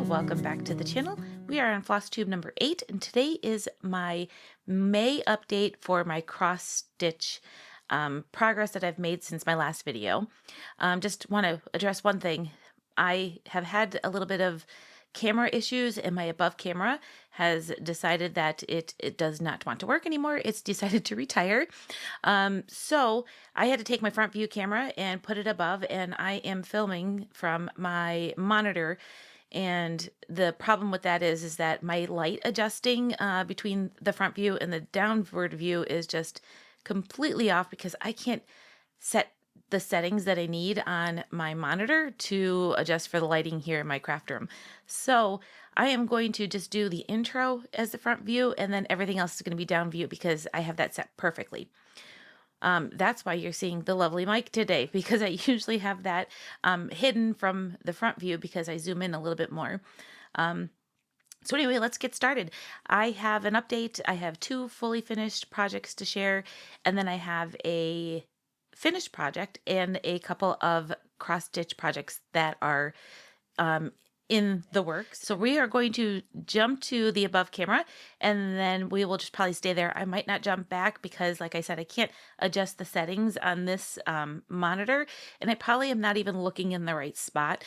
welcome back to the channel. We are on floss tube number 8, and today is my May update for my cross stitch progress that I've made since my last video. Just want to address one thing. I have had a little bit of camera issues, and my above camera has decided that it does not want to work anymore. It's decided to retire. So I had to take my front view camera and put it above, and I am filming from my monitor. And the problem with that is that my light adjusting between the front view and the downward view is just completely off because I can't set the settings that I need on my monitor to adjust for the lighting here in my craft room. So I am going to just do the intro as the front view, and then everything else is going to be down view because I have that set perfectly. That's why you're seeing the lovely mic today, because I usually have that hidden from the front view because I zoom in a little bit more. So anyway, let's get started. I have an update. I have 2 fully finished projects to share, and then I have a finished project and a couple of cross-stitch projects that are in the works. So we are going to jump to the above camera, and then we will just probably stay there. I might not jump back because, like I said, I can't adjust the settings on this monitor, and I probably am not even looking in the right spot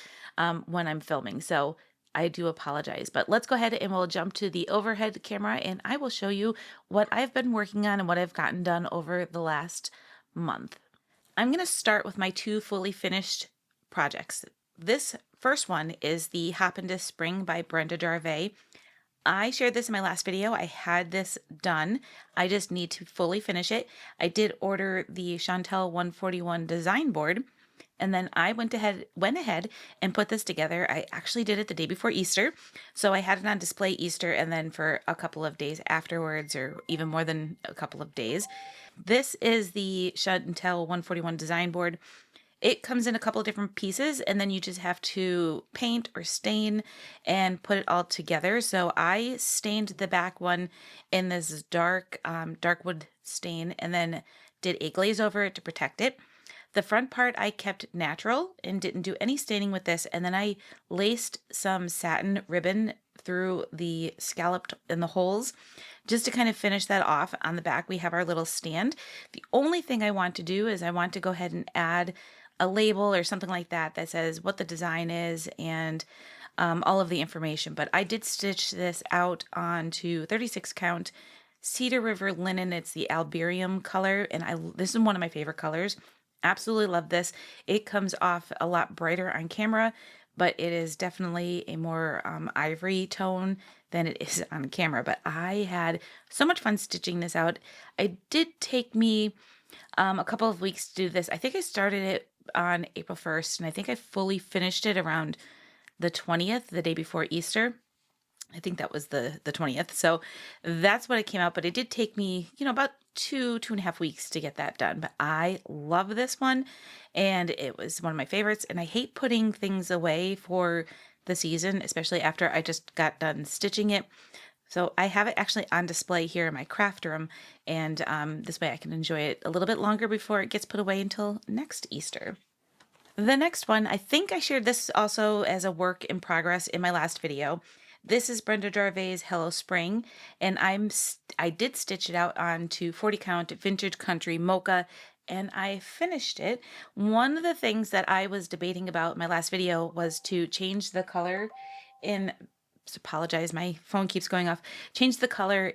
when I'm filming. So I do apologize, but let's go ahead and we'll jump to the overhead camera, and I will show you what I've been working on and what I've gotten done over the last month. I'm going to start with my 2 fully finished projects. This first one is the Hop into Spring by Brenda Jarve. I shared this in my last video. I had this done. I just need to fully finish it. I did order the Chantel 141 design board, and then I went ahead and put this together. I actually did it the day before Easter. So I had it on display Easter and then for a couple of days afterwards, or even more than a couple of days. This is the Chantel 141 design board. It comes in a couple of different pieces, and then you just have to paint or stain and put it all together. So I stained the back one in this dark wood stain, and then did a glaze over it to protect it. The front part I kept natural and didn't do any staining with this, and then I laced some satin ribbon through the scalloped in the holes just to kind of finish that off. On the back we have our little stand. The only thing I want to do is I want to go ahead and add a label or something like that that says what the design is and all of the information. But I did stitch this out onto 36 count Cedar River linen. It's the Alberium color, and this is one of my favorite colors. Absolutely love this. It comes off a lot brighter on camera, but it is definitely a more ivory tone than it is on camera. But I had so much fun stitching this out. It did take me a couple of weeks to do this. I think I started it on April 1st, and I think I fully finished it around the 20th, the day before Easter. I think that was the 20th. So that's what it came out. But it did take me, about 2.5 weeks to get that done. But I love this one, and it was one of my favorites. And I hate putting things away for the season, especially after I just got done stitching it. So I have it actually on display here in my craft room, and this way I can enjoy it a little bit longer before it gets put away until next Easter. The next one, I think I shared this also as a work in progress in my last video. This is Brenda Jarve's Hello Spring, and I did stitch it out onto 40 count Vintage Country Mocha, and I finished it. One of the things that I was debating about in my last video was to change the color in, apologize, my phone keeps going off, change the color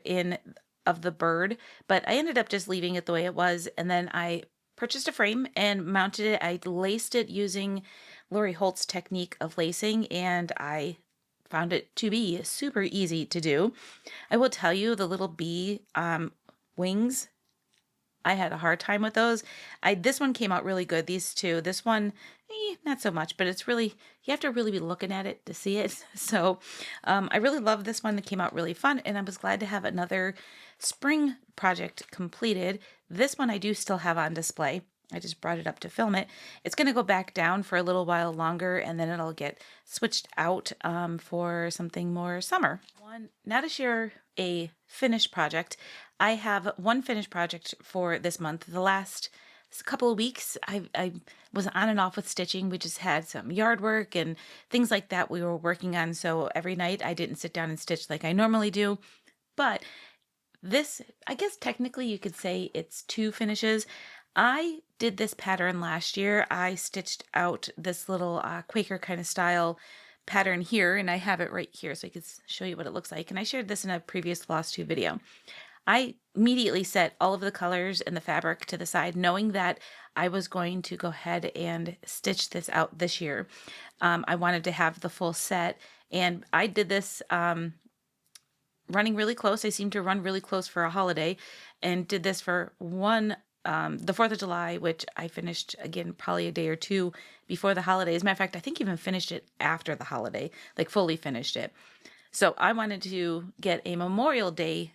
of the bird, but I ended up just leaving it the way it was, and then I purchased a frame and mounted it. I laced it using Lori Holt's technique of lacing, and I found it to be super easy to do. I will tell you, the little bee wings, I had a hard time with those. This one came out really good. These two, this one, not so much, but it's really, you have to really be looking at it to see it. So I really love this one. That came out really fun, and I was glad to have another spring project completed. This one I do still have on display. I just brought it up to film it. It's going to go back down for a little while longer, and then it'll get switched out for something more summer. Now to share a finished project. I have one finished project for this month. The last couple of weeks, I was on and off with stitching. We just had some yard work and things like that we were working on. So every night I didn't sit down and stitch like I normally do. But this, I guess technically you could say it's two finishes. I did this pattern last year. I stitched out this little Quaker kind of style pattern here, and I have it right here so I could show you what it looks like. And I shared this in a previous Floss Tube video. I immediately set all of the colors and the fabric to the side, knowing that I was going to go ahead and stitch this out this year. I wanted to have the full set, and I did this running really close. I seemed to run really close for a holiday, and did this for the 4th of July, which I finished again probably a day or two before the holiday. As a matter of fact, I think even finished it after the holiday, like fully finished it. So I wanted to get a Memorial Day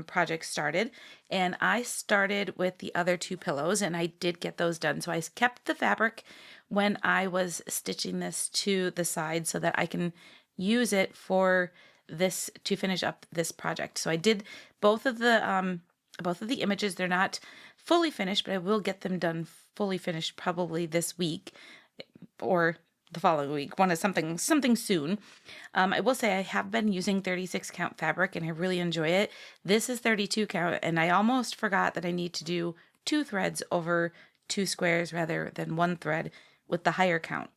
project started, and I started with the other two pillows, and I did get those done. So I kept the fabric when I was stitching this to the side so that I can use it for this to finish up this project. So I did both of the images. They're not fully finished, but I will get them done fully finished probably this week or the following week. One is something soon. I will say I have been using 36 count fabric and I really enjoy it. This is 32 count, and I almost forgot that I need to do 2 threads over 2 squares rather than 1 thread with the higher count.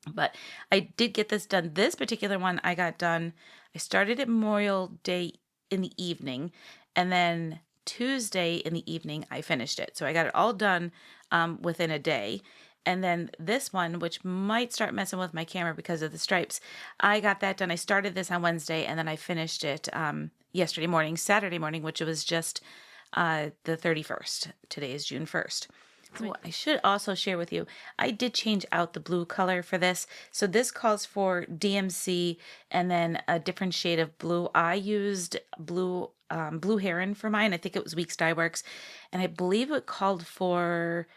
But I did get this done. This particular one I got done. I started at Memorial Day in the evening, and then Tuesday in the evening I finished it. So I got it all done within a day. And then this one, which might start messing with my camera because of the stripes, I got that done. I started this on Wednesday, and then I finished it Saturday morning, which was just the 31st. Today is June 1st. So I should also share with you, I did change out the blue color for this. So this calls for DMC and then a different shade of blue. I used blue heron for mine. I think it was Weeks Dye Works, and I believe it called for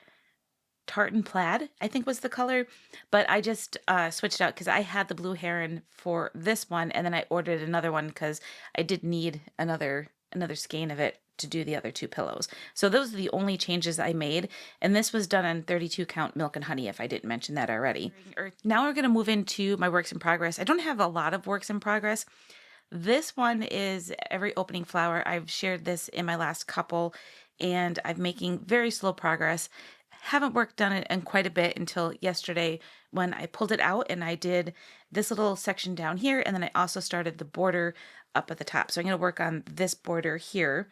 tartan plaid, I think was the color, but I just switched out because I had the blue heron for this one, and then I ordered another one because I did need another skein of it to do the other 2 pillows. So those are the only changes I made, and this was done on 32 count Milk and Honey, if I didn't mention that already. Now we're going to move into my works in progress. I don't have a lot of works in progress. This one is Every Opening Flower. I've shared this in my last couple, and I'm making very slow progress. Haven't worked on it in quite a bit until yesterday when I pulled it out and I did this little section down here, and then I also started the border up at the top. So I'm going to work on this border here.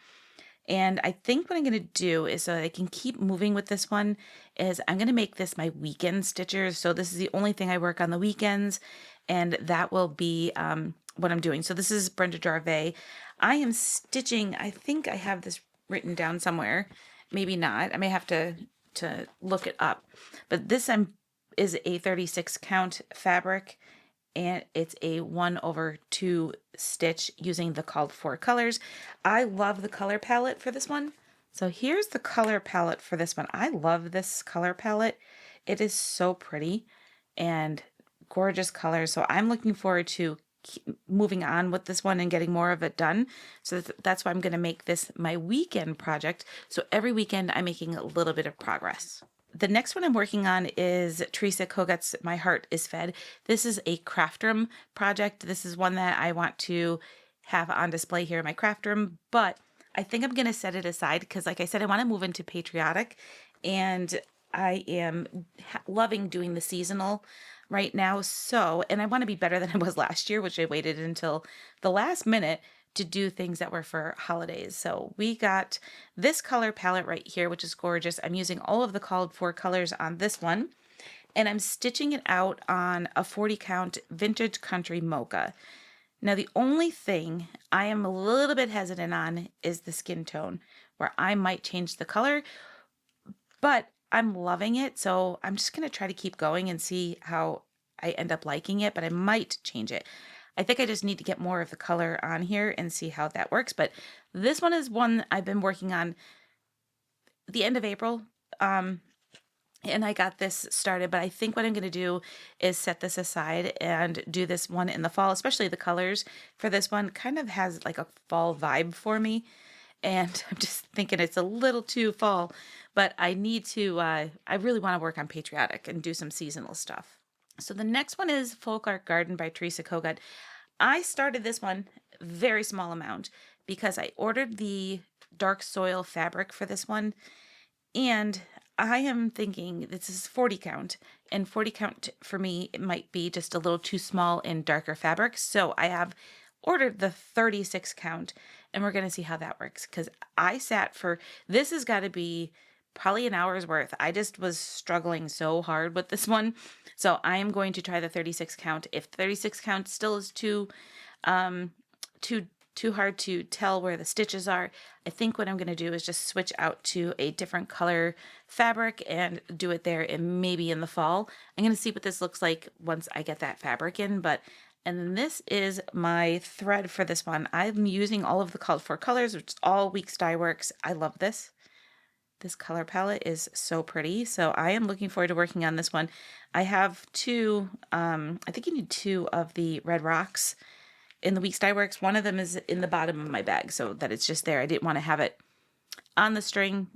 And I think what I'm going to do is, so that I can keep moving with this one, is I'm going to make this my weekend stitchers. So this is the only thing I work on the weekends, and that will be what I'm doing. So this is Brenda Jarve. I am stitching, I think I have this written down somewhere. Maybe not. I may have to look it up. But this is a 36 count fabric, and it's a 1/2 stitch using the called for colors. I love the color palette for this one. So here's the color palette for this one. I love this color palette. It is so pretty and gorgeous colors. So I'm looking forward to moving on with this one and getting more of it done. So that's why I'm going to make this my weekend project. So every weekend I'm making a little bit of progress. The next one I'm working on is Teresa Kogut's My Heart is Fed. This is a craft room project. This is one that I want to have on display here in my craft room, but I think I'm going to set it aside because, like I said, I want to move into patriotic, and I am loving doing the seasonal right now. So, and I want to be better than I was last year, which I waited until the last minute to do things that were for holidays. So we got this color palette right here, which is gorgeous. I'm using all of the called for colors on this one, and I'm stitching it out on a 40 count Vintage Country Mocha. Now, the only thing I am a little bit hesitant on is the skin tone, where I might change the color, but I'm loving it. So I'm just going to try to keep going and see how I end up liking it, but I might change it. I think I just need to get more of the color on here and see how that works. But this one is one I've been working on the end of April. And I got this started, but I think what I'm going to do is set this aside and do this one in the fall, especially the colors for this one kind of has like a fall vibe for me. and I'm just thinking it's a little too fall, but I need to, I really want to work on patriotic and do some seasonal stuff. So the next one is Folk Art Garden by Teresa Kogut. I started this one very small amount because I ordered the dark soil fabric for this one, and I am thinking this is 40 count, and 40 count for me, it might be just a little too small in darker fabric. So I have ordered the 36 count, and we're going to see how that works, because I sat for, this has got to be probably an hour's worth. I just was struggling so hard with this one. So I am going to try the 36 count. If 36 count still is um, too hard to tell where the stitches are, I think what I'm going to do is just switch out to a different color fabric and do it there, and maybe in the fall. I'm going to see what this looks like once I get that fabric in. And then this is my thread for this one. I'm using all of the called for colors, which is all Weeks Dye Works. I love this. This color palette is so pretty. So I am looking forward to working on this one. I have two, I think you need two of the red rocks in the Weeks Dye Works. One of them is in the bottom of my bag so that it's just there. I didn't want to have it on the string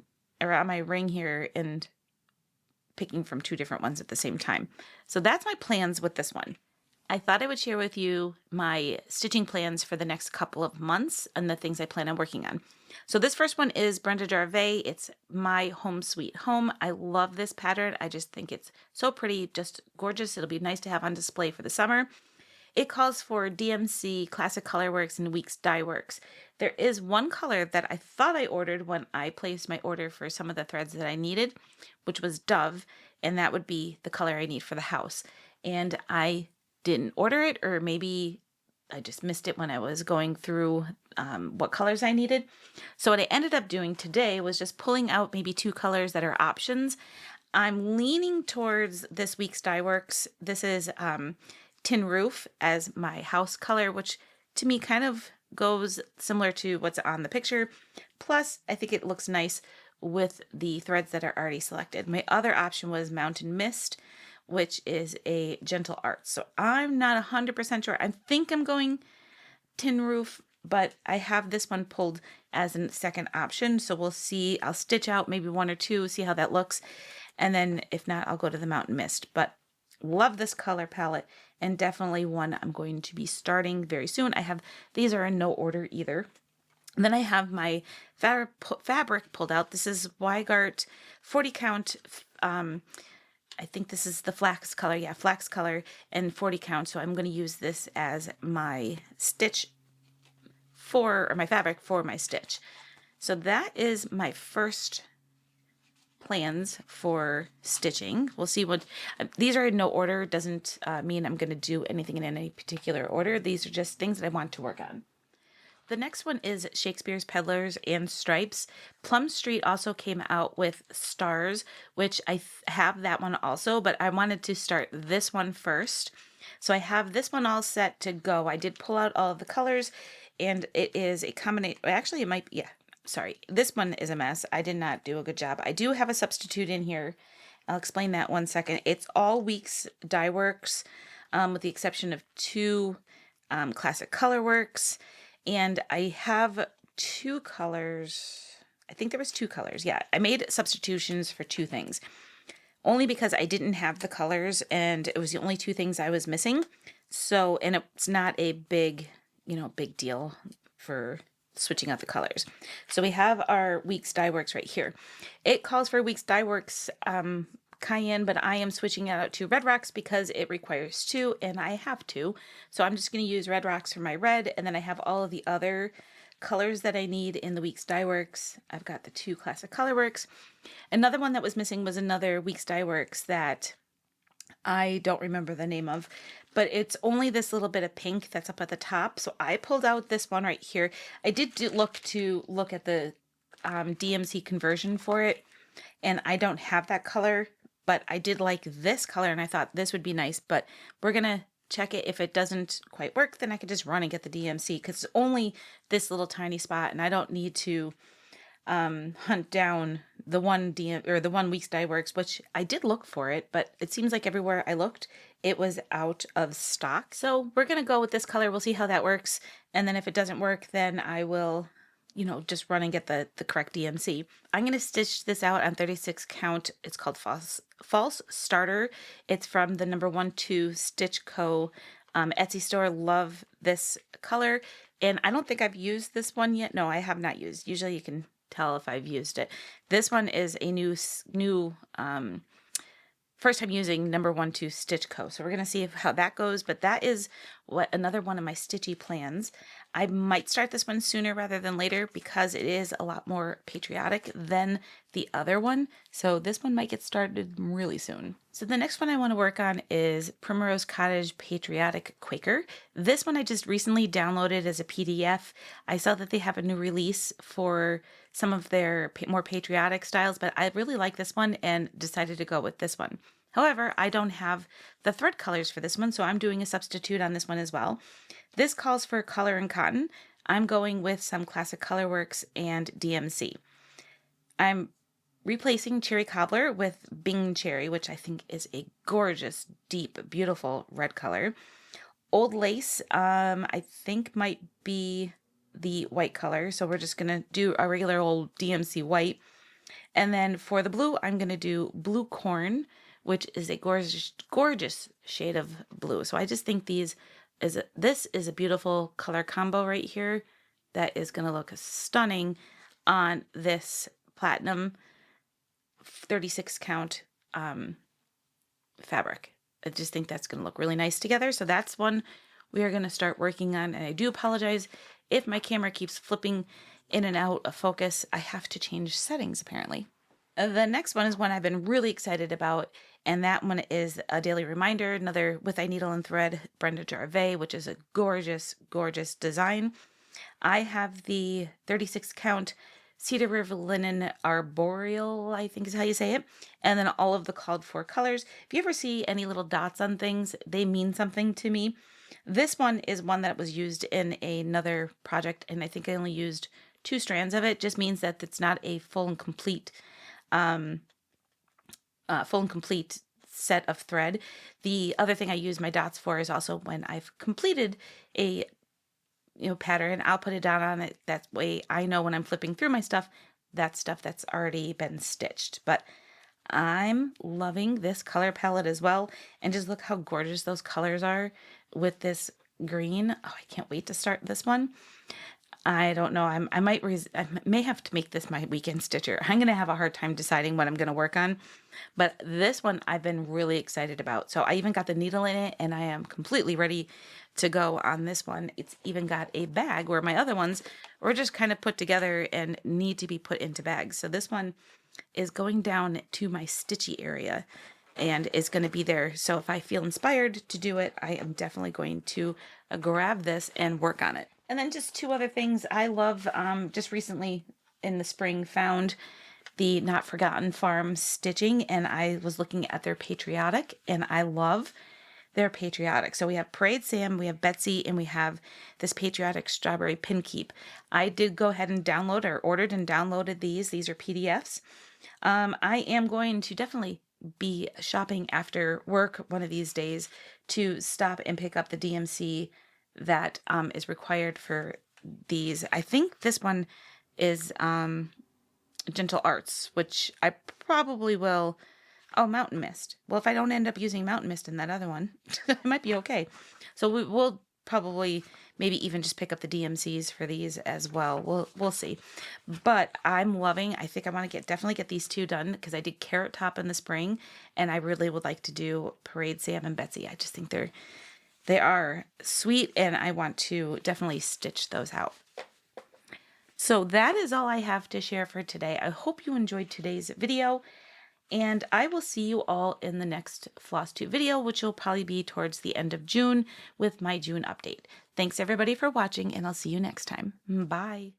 or on my ring here and picking from two different ones at the same time. So that's my plans with this one. I thought I would share with you my stitching plans for the next couple of months and the things I plan on working on. So this first one is Brenda Jarve. It's My Home Sweet Home. I love this pattern. I just think it's so pretty, just gorgeous. It'll be nice to have on display for the summer. It calls for DMC, Classic Colorworks, and Weeks Dye Works. There is one color that I thought I ordered when I placed my order for some of the threads that I needed, which was Dove, and that would be the color I need for the house. And I didn't order it, or maybe I just missed it when I was going through what colors I needed. So what I ended up doing today was just pulling out maybe two colors that are options. I'm leaning towards this Weeks Dye Works. This is Tin Roof as my house color, which to me kind of goes similar to what's on the picture. Plus, I think it looks nice with the threads that are already selected. My other option was Mountain Mist, which is a gentle art. So I'm not 100% sure. I think I'm going Tin Roof, but I have this one pulled as a second option. So we'll see. I'll stitch out maybe one or two, see how that looks. And then if not, I'll go to the Mountain Mist. But love this color palette, and definitely one I'm going to be starting very soon. These are in no order either. And then I have my fabric pulled out. This is Weigart 40 count. I think this is the flax color. Yeah, flax color and 40 count. So I'm going to use this as my stitch or my fabric for my stitch. So that is my first plans for stitching. We'll see what these are in no order. Doesn't mean I'm going to do anything in any particular order. These are just things that I want to work on. The next one is Shakespeare's Peddlers and Stripes. Plum Street also came out with Stars, which I have that one also, but I wanted to start this one first. So I have this one all set to go. I did pull out all of the colors, and it is a combination. Actually, it might be, yeah. Sorry, this one is a mess. I did not do a good job. I do have a substitute in here. I'll explain that one second. It's all Weeks Dye Works, with the exception of two Classic Colorworks. And I have two colors. I think there was two colors. Yeah, I made substitutions for two things. Only because I didn't have the colors, and it was the only two things I was missing. So, and it's not a big deal for switching out the colors. So we have our Weeks Dye Works right here. It calls for Weeks Dye Works Cayenne, but I am switching it out to Red Rocks because it requires two, and I have two. So I'm just going to use Red Rocks for my red, and then I have all of the other colors that I need in the Weeks Dye Works. I've got the two Classic Colorworks. Another one that was missing was another Weeks Dye Works that I don't remember the name of, but it's only this little bit of pink that's up at the top. So I pulled out this one right here. I did look at the DMC conversion for it, and I don't have that color, but I did like this color, and I thought this would be nice, but we're going to check it. If it doesn't quite work, then I could just run and get the DMC, because it's only this little tiny spot, and I don't need to hunt down the one the one Weeks Dye Works, which I did look for it, but it seems like everywhere I looked, it was out of stock. So we're going to go with this color. We'll see how that works. And then if it doesn't work, then I will just run and get the correct DMC. I'm going to stitch this out on 36 count. It's called False Starter. It's from the number 1-2 Stitch Co. Etsy store. Love this color. And I don't think I've used this one yet. No, I have not used. Usually you can tell if I've used it. This one is a new first time using number 1-2 Stitch Co. So we're going to see how that goes, but that is another one of my stitchy plans. I might start this one sooner rather than later because it is a lot more patriotic than the other one. So this one might get started really soon. So the next one I want to work on is Primrose Cottage Patriotic Quaker. This one I just recently downloaded as a PDF. I saw that they have a new release for some of their more patriotic styles, but I really like this one and decided to go with this one. However, I don't have the thread colors for this one, so I'm doing a substitute on this one as well. This calls for color and cotton. I'm going with some Classic Colorworks and DMC. I'm replacing Cherry Cobbler with Bing Cherry, which I think is a gorgeous, deep, beautiful red color. Old Lace, I think might be the white color, so we're just going to do a regular old DMC white. And then for the blue, I'm going to do Blue Corn, which is a gorgeous, gorgeous shade of blue. So I just think this is a beautiful color combo right here that is going to look stunning on this platinum 36 count fabric. I just think that's going to look really nice together. So that's one we are going to start working on. And I do apologize if my camera keeps flipping in and out of focus. I have to change settings apparently. The next one is one I've been really excited about, and that one is a daily reminder, another with a needle and thread, Brenda Jarve, which is a gorgeous, gorgeous design. I have the 36 count Cedar River Linen Arboreal, I think is how you say it, and then all of the called for colors. If you ever see any little dots on things, they mean something to me. This one is one that was used in another project, and I think I only used 2 strands of it. Just means that it's not a full and complete set of thread. The other thing I use my dots for is also when I've completed a pattern, I'll put it down on it. That way I know when I'm flipping through my stuff, that's stuff that's already been stitched. But I'm loving this color palette as well. And just look how gorgeous those colors are with this green. Oh, I can't wait to start this one. I don't know. I may have to make this my weekend stitcher. I'm going to have a hard time deciding what I'm going to work on. But this one I've been really excited about. So I even got the needle in it and I am completely ready to go on this one. It's even got a bag where my other ones were just kind of put together and need to be put into bags. So this one is going down to my stitchy area and is going to be there. So if I feel inspired to do it, I am definitely going to grab this and work on it. And then just 2 other things I love. Just recently in the spring found the Not Forgotten Farm stitching, and I was looking at their patriotic, and I love their patriotic. So we have Parade Sam, we have Betsy, and we have this patriotic strawberry pin keep. I did go ahead and download or ordered and downloaded these. These are PDFs. I am going to definitely be shopping after work one of these days to stop and pick up the DMC that is required for these. I think this one is Gentle Arts, which I probably will. Oh, Mountain Mist. Well, if I don't end up using Mountain Mist in that other one, it might be okay. So we'll probably maybe even just pick up the DMCs for these as well. We'll see. But I'm loving. I think I want to definitely get these 2 done because I did Carrot Top in the spring, and I really would like to do Parade Sam and Betsy. I just think they are sweet, and I want to definitely stitch those out. So that is all I have to share for today. I hope you enjoyed today's video, and I will see you all in the next Floss Tube video, which will probably be towards the end of June with my June update. Thanks everybody for watching, and I'll see you next time. Bye.